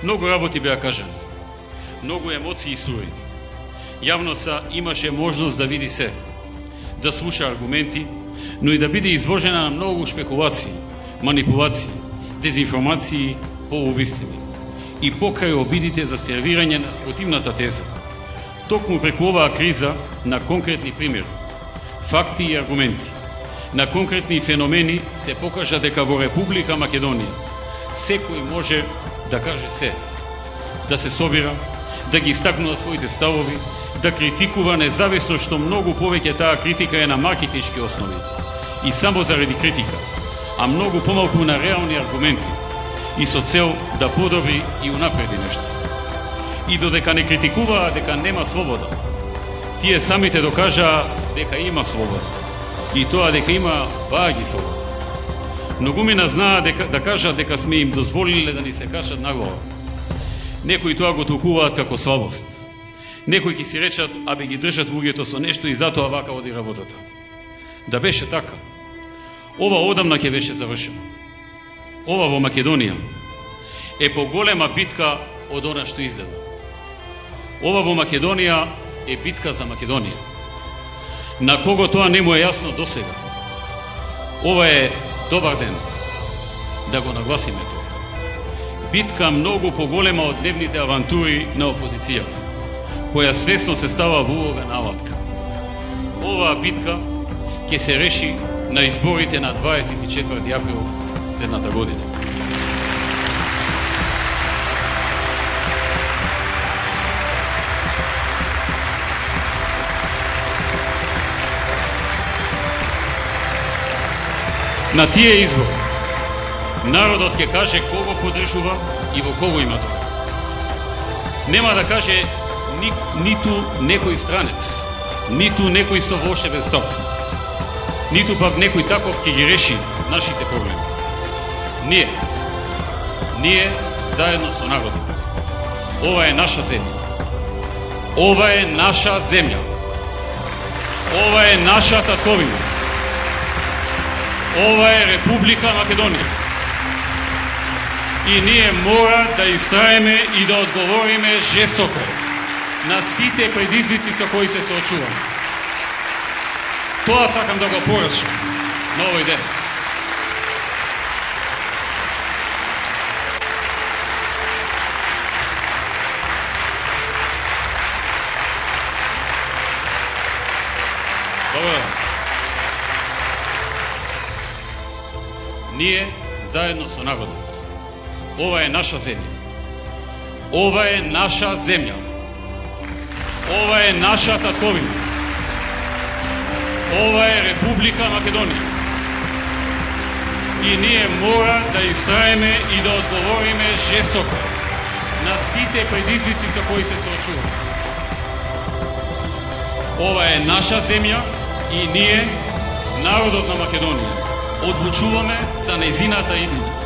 Многу работи беа кажани, многу емоции истории. Јавноста имаше можност да види се, да слуша аргументи, но и да биде изложена на многу шпекулации, манипулации, дезинформации, полувистини и покрај обидите за сервирање на спротивната теза. Токму преку оваа криза на конкретни примери, факти и аргументи, на конкретни феномени се покажа дека во Република Македонија секој може да каже се, да се собира, да ги истакнува своите ставови, да критикува независно што многу повеќе таа критика е на маркетиншки основи и само заради критика, а многу помалку на реални аргументи и со цел да подобри и унапреди нешто. И додека не критикуваа дека нема слобода, тие самите докажаа дека има слобода и тоа дека има ваги слобода. Многумина знаа да кажат дека сме им дозволиле да ни се качат на глава. Некои тоа го толкуваат како слабост. Некои ќе си речат, абе ги држат луѓето со нешто и затоа вака оди работата. Да беше така, ова одамна ќе беше завршено. Ова во Македонија е поголема битка од она што изгледа. Ова во Македонија е битка за Македонија. На кого тоа не му е јасно досега, ова е добар ден да го нагласиме тоа. Битка многу поголема од дневните авантури на опозицијата, која свесно се става во улога на алатка. Оваа битка ќе се реши на изборите на 24 април следната година. На тие избори народот ќе каже кого поддржува и во кого има доверба. Нема да каже ниту некој странец, ниту некој со волшебен стап, ниту пак некој таков ќе ги реши нашите проблеми. Ние заедно со народот. Ова е наша земја. Ова е наша земја. Ова е наша татковина. Ова е Република Македонија. И ние мора да истраеме и да одговориме жестоко на сите предизвици со кои се соочуваме. Тоа сакам да го порачам на овој ден. Ние заедно со народот. Ова е наша земја. Ова е наша земја. Ова е наша татковина. Ова е Република Македонија. И ние мора да истраеме и да одговориме жестоко на сите предизвици со кои се соочуваме. Ова е наша земја и ние, народот на Македонија, одлучуваме за нејзината иднина.